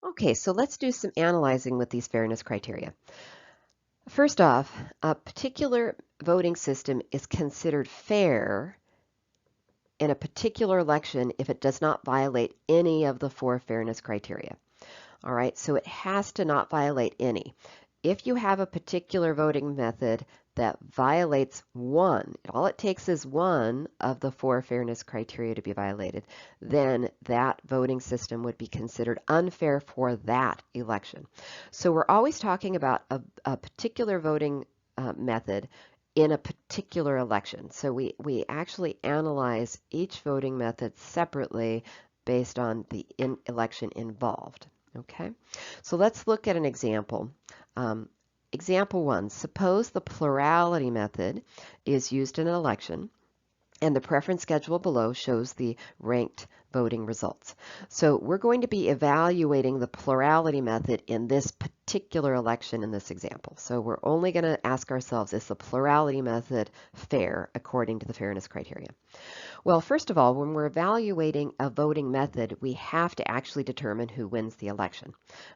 Okay, so let's do some analyzing with these fairness criteria. First off, a particular voting system is considered fair in a particular election if it does not violate any of the four fairness criteria. All right, so it has to not violate any. If you have a particular voting method that violates one, all it takes is one of the four fairness criteria to be violated, then that voting system would be considered unfair for that election. So we're always talking about a particular voting method in a particular election. So we actually analyze each voting method separately based on the election involved. Okay, so let's look at an example. Example 1, suppose the plurality method is used in an election and the preference schedule below shows the ranked voting results. So we're going to be evaluating the plurality method in this particular election in this example. So we're only going to ask ourselves, is the plurality method fair according to the fairness criteria? Well, first of all, when we're evaluating a voting method, we have to actually determine who wins the election.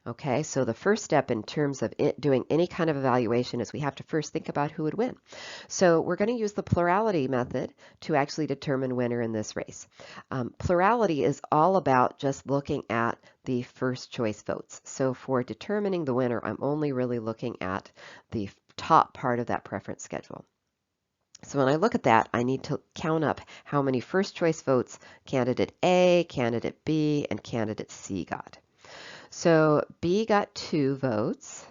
Okay, so the first step in terms of doing any kind of evaluation is we have to first think about who would win. So we're going to use the plurality method to actually determine winner in this race. Plurality is all about just looking at the first choice votes. So for determining the winner, I'm only really looking at the top part of that preference schedule. So when I look at that, I need to count up how many first choice votes candidate A, candidate B, and candidate C got. So B got 2 votes,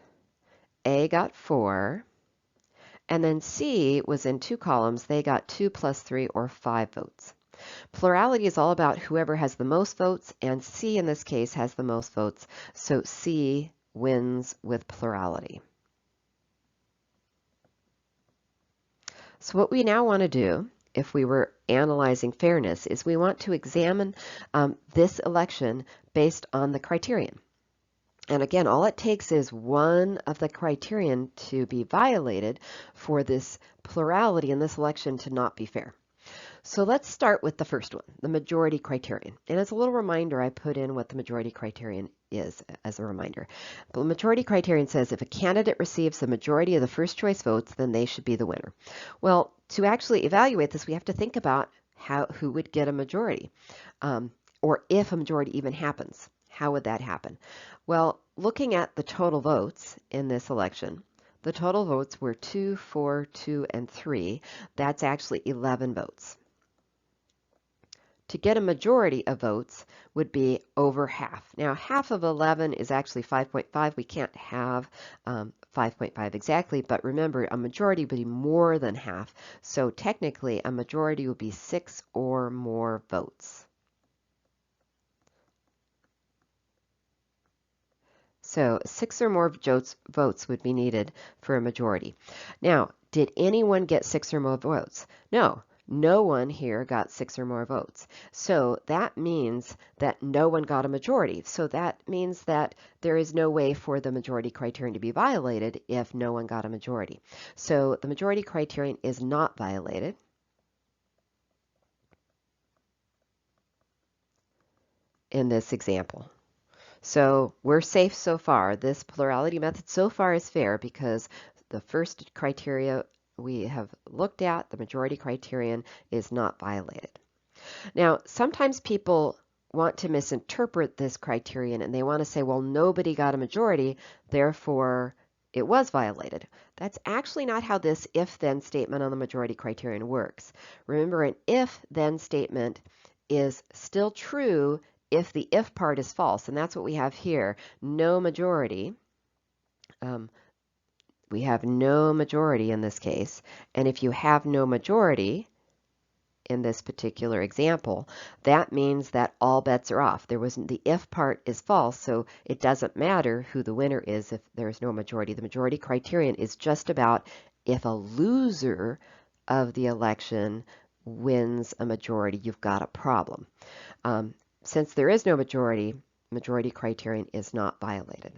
A got 4, and then C was in 2 columns. They got 2 plus 3 or 5 votes. Plurality is all about whoever has the most votes, and C in this case has the most votes, so C wins with plurality. So what we now want to do, if we were analyzing fairness, is we want to examine this election based on the criterion. And again, all it takes is one of the criterion to be violated for this plurality in this election to not be fair. So let's start with the first one, the majority criterion. And as a little reminder, I put in what the majority criterion is as a reminder. The majority criterion says if a candidate receives the majority of the first choice votes, then they should be the winner. Well, to actually evaluate this, we have to think about who would get a majority, or if a majority even happens. How would that happen? Well, looking at the total votes in this election, the total votes were 2, 4, 2, and 3. That's actually 11 votes. To get a majority of votes would be over half. Now, half of 11 is actually 5.5. We can't have 5.5 exactly, but remember, a majority would be more than half. So technically, a majority would be 6 or more votes. So 6 or more votes would be needed for a majority. Now, did anyone get 6 or more votes? No. No one here got 6 or more votes. So that means that no one got a majority. So that means that there is no way for the majority criterion to be violated if no one got a majority. So the majority criterion is not violated. In this example. So we're safe so far. This plurality method so far is fair because the first criteria we have looked at, the majority criterion, is not violated. Now, sometimes people want to misinterpret this criterion and they want to say, well, nobody got a majority, therefore it was violated. That's actually not how this if-then statement on the majority criterion works. Remember, an if-then statement is still true if the if part is false, and that's what we have here. No majority. We have no majority in this case, and if you have no majority in this particular example, that means that all bets are off. The if part is false, so it doesn't matter who the winner is if there is no majority. The majority criterion is just about if a loser of the election wins a majority, you've got a problem. Since there is no majority, majority criterion is not violated.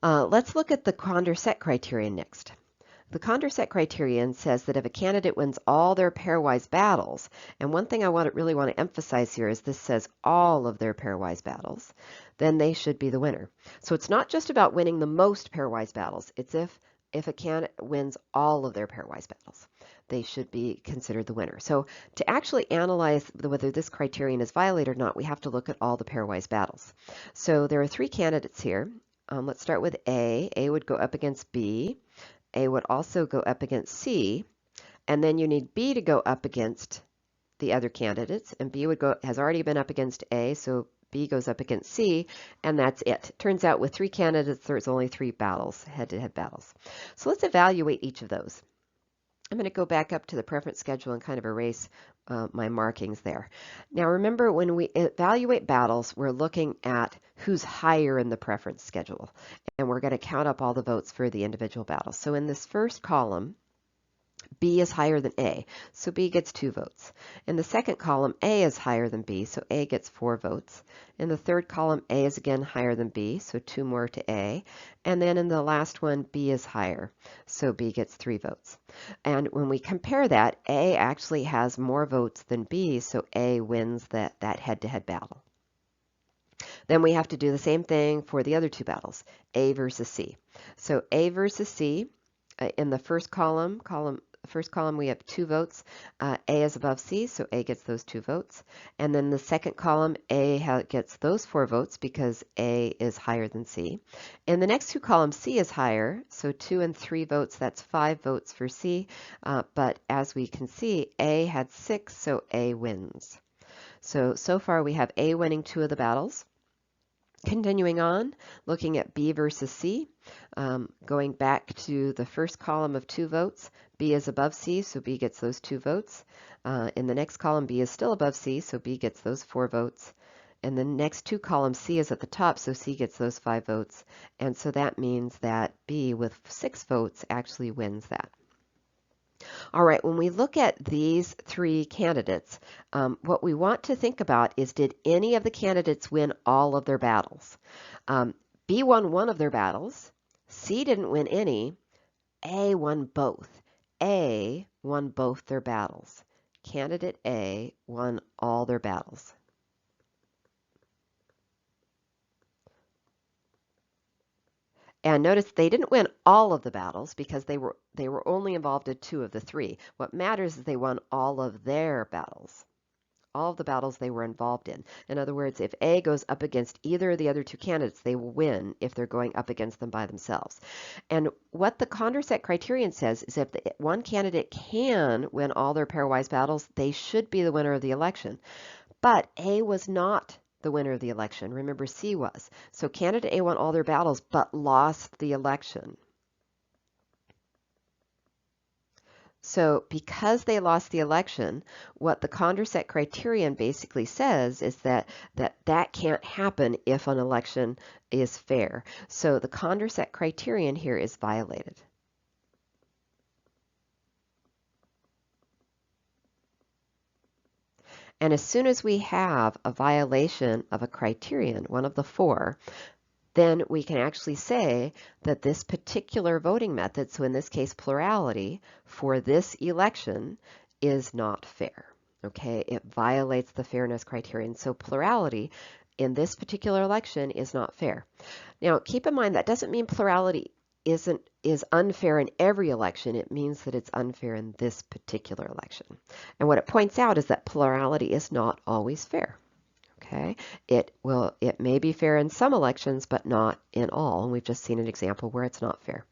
Let's look at the Condorcet criterion next. The Condorcet criterion says that if a candidate wins all their pairwise battles, and one thing I really want to emphasize here is this says all of their pairwise battles, then they should be the winner. So it's not just about winning the most pairwise battles. It's if a candidate wins all of their pairwise battles, they should be considered the winner. So to actually analyze whether this criterion is violated or not, we have to look at all the pairwise battles. So there are three candidates here. Let's start with A. A would go up against B. A would also go up against C, and then you need B to go up against the other candidates, and B has already been up against A, so B goes up against C, and that's it. Turns out with three candidates, there's only three battles, head-to-head battles. So let's evaluate each of those. I'm going to go back up to the preference schedule and kind of erase my markings there. Now remember, when we evaluate battles, we're looking at who's higher in the preference schedule, and we're going to count up all the votes for the individual battles. So in this first column, B is higher than A, so B gets 2 votes. In the second column, A is higher than B, so A gets 4 votes. In the third column, A is again higher than B, so 2 more to A. And then in the last one, B is higher, so B gets 3 votes. And when we compare that, A actually has more votes than B, so A wins that head-to-head battle. Then we have to do the same thing for the other two battles, A versus C. So A versus C, in the first column we have 2 votes. A is above C, so A gets those 2 votes. And then the second column, A gets those 4 votes because A is higher than C. In the next 2 columns, C is higher, so 2 and 3 votes, that's 5 votes for C. But as we can see, A had 6, so A wins. So far we have A winning 2 of the battles. Continuing on, looking at B versus C, going back to the first column of 2 votes, B is above C, so B gets those 2 votes. In the next column, B is still above C, so B gets those 4 votes. In the next 2 columns, C is at the top, so C gets those 5 votes. And so that means that B, with 6 votes, actually wins that. All right, when we look at these 3 candidates, what we want to think about is, did any of the candidates win all of their battles? B won 1 of their battles, C didn't win any, A won both. A won both their battles. Candidate A won all their battles. And notice they didn't win all of the battles because they were only involved in 2 of the 3. What matters is they won all of their battles. All of the battles they were involved in. In other words, if A goes up against either of the other 2 candidates, they will win if they're going up against them by themselves. And what the Condorcet criterion says is, if one candidate can win all their pairwise battles, they should be the winner of the election. But A was not the winner of the election. Remember, C was. So candidate A won all their battles but lost the election. So because they lost the election, what the Condorcet criterion basically says is that can't happen if an election is fair. So the Condorcet criterion here is violated. And as soon as we have a violation of a criterion, one of the 4, then we can actually say that this particular voting method, so in this case plurality, for this election is not fair. Okay, it violates the fairness criterion. So plurality in this particular election is not fair. Now keep in mind that doesn't mean plurality is unfair in every election. It means that it's unfair in this particular election. And what it points out is that plurality is not always fair. Okay, it may be fair in some elections, but not in all. And we've just seen an example where it's not fair.